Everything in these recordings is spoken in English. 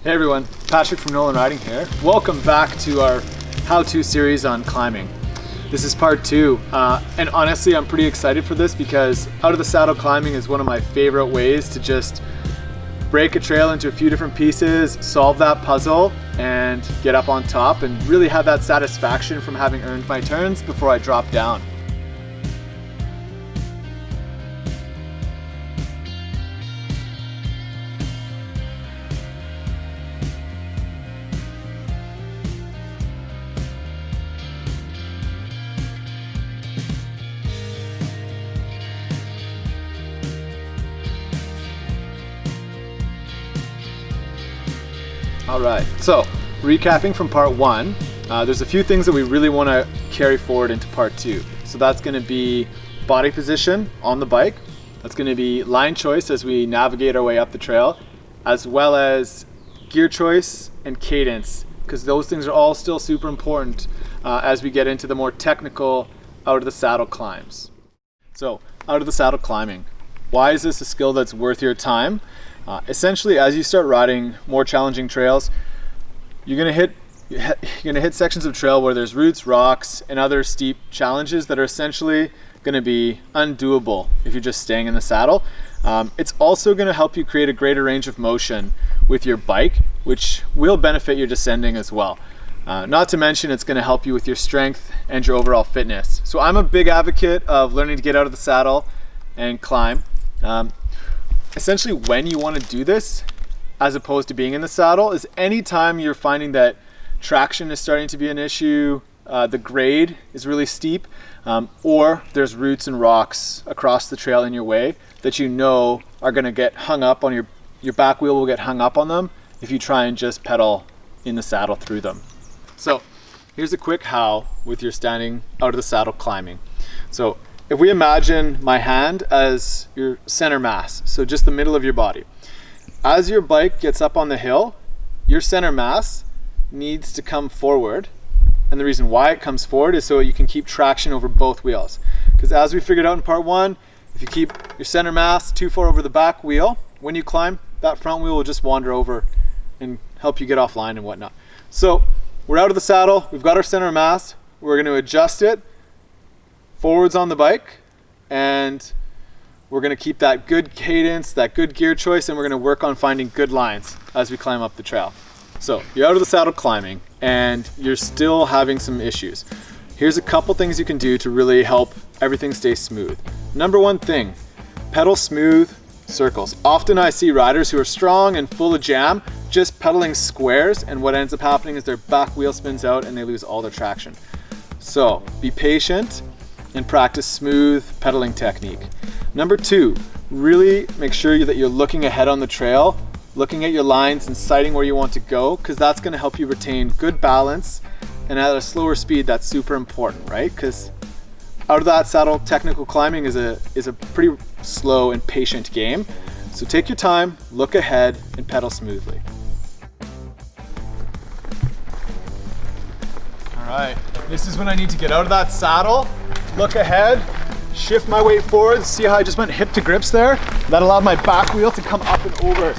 Hey everyone, Patrick from Nolan Riding here. Welcome back to our how-to series on climbing. This is part 2, and honestly I'm pretty excited for this because out of the saddle climbing is one of my favorite ways to just break a trail into a few different pieces, solve that puzzle, and get up on top and really have that satisfaction from having earned my turns before I drop down. Alright, so recapping from part 1, there's a few things that we really want to carry forward into part 2. So that's going to be body position on the bike, that's going to be line choice as we navigate our way up the trail, as well as gear choice and cadence, because those things are all still super important as we get into the more technical out of the saddle climbs. So out of the saddle climbing, why is this a skill that's worth your time? Essentially, as you start riding more challenging trails, you're gonna hit sections of trail where there's roots, rocks, and other steep challenges that are essentially gonna be undoable if you're just staying in the saddle. It's also gonna help you create a greater range of motion with your bike, which will benefit your descending as well. Not to mention, it's gonna help you with your strength and your overall fitness. So I'm a big advocate of learning to get out of the saddle and climb. Essentially, when you want to do this, as opposed to being in the saddle, is anytime you're finding that traction is starting to be an issue, the grade is really steep, or there's roots and rocks across the trail in your way that you know are going to get hung up on your back wheel will get hung up on them if you try and just pedal in the saddle through them. So here's a quick how with your standing out of the saddle climbing. So if we imagine my hand as your center mass, so just the middle of your body. As your bike gets up on the hill, your center mass needs to come forward. And the reason why it comes forward is so you can keep traction over both wheels. Because as we figured out in part 1, if you keep your center mass too far over the back wheel, when you climb, that front wheel will just wander over and help you get offline and whatnot. So we're out of the saddle, we've got our center mass, we're going to adjust it forwards on the bike, and we're going to keep that good cadence, that good gear choice, and we're going to work on finding good lines as we climb up the trail. So you're out of the saddle climbing and you're still having some issues. Here's a couple things you can do to really help everything stay smooth. Number one thing, pedal smooth circles. Often I see riders who are strong and full of jam just pedaling squares, and what ends up happening is their back wheel spins out and they lose all their traction. So be patient and practice smooth pedaling technique. Number 2, really make sure that you're looking ahead on the trail, looking at your lines and sighting where you want to go, because that's going to help you retain good balance, and at a slower speed that's super important, right? Because out of that saddle, technical climbing is a pretty slow and patient game. So take your time, look ahead, and pedal smoothly. All right, this is when I need to get out of that saddle, look ahead, shift my weight forward. See how I just went hip to grips there? That allowed my back wheel to come up and over.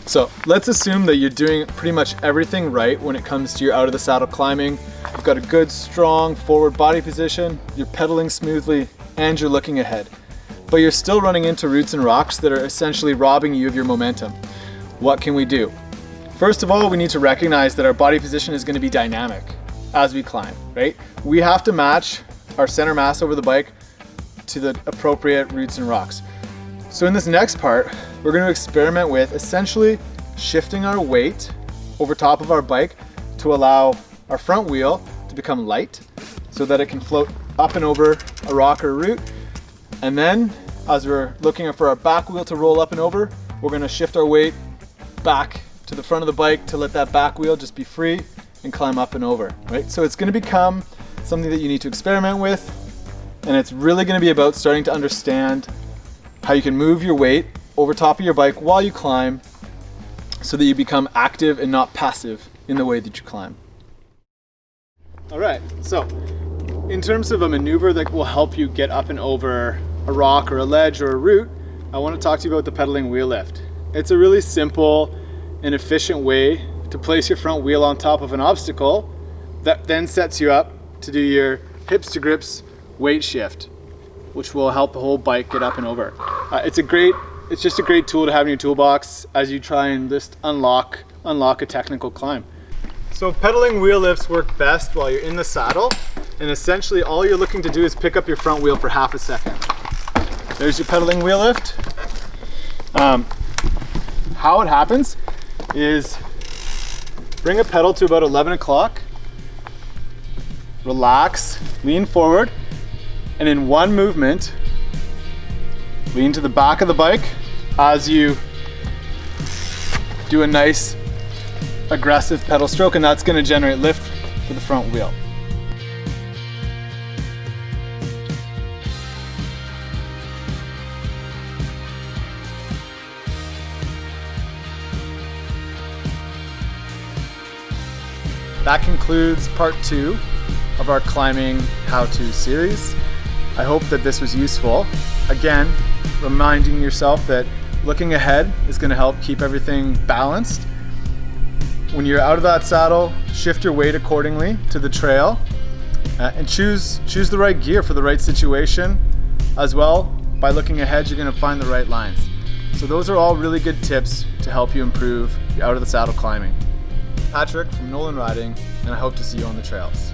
So let's assume that you're doing pretty much everything right when it comes to your out of the saddle climbing. You've got a good, strong forward body position, you're pedaling smoothly, and you're looking ahead. But you're still running into roots and rocks that are essentially robbing you of your momentum. What can we do? First of all, we need to recognize that our body position is going to be dynamic as we climb, right? We have to match our center mass over the bike to the appropriate roots and rocks. So in this next part, we're going to experiment with essentially shifting our weight over top of our bike to allow our front wheel to become light so that it can float up and over a rock or a root. And then as we're looking for our back wheel to roll up and over, we're going to shift our weight back to the front of the bike to let that back wheel just be free and climb up and over, right? So it's going to become something that you need to experiment with, and it's really going to be about starting to understand how you can move your weight over top of your bike while you climb so that you become active and not passive in the way that you climb. All right, so in terms of a maneuver that will help you get up and over a rock or a ledge or a root, I want to talk to you about the pedaling wheel lift. It's a really simple and efficient way to place your front wheel on top of an obstacle that then sets you up to do your hips to grips weight shift, which will help the whole bike get up and over. It's just a great tool to have in your toolbox as you try and just unlock a technical climb. So pedaling wheel lifts work best while you're in the saddle, and essentially all you're looking to do is pick up your front wheel for half a second. There's your pedaling wheel lift. How it happens is bring a pedal to about 11 o'clock, relax, lean forward, and in one movement, lean to the back of the bike as you do a nice aggressive pedal stroke, and that's going to generate lift for the front wheel. That concludes part 2 of our climbing how-to series. I hope that this was useful. Again, reminding yourself that looking ahead is going to help keep everything balanced. When you're out of that saddle, shift your weight accordingly to the trail, and choose the right gear for the right situation. As well, by looking ahead, you're going to find the right lines. So those are all really good tips to help you improve your out of the saddle climbing. Patrick from Nolan Riding, and I hope to see you on the trails.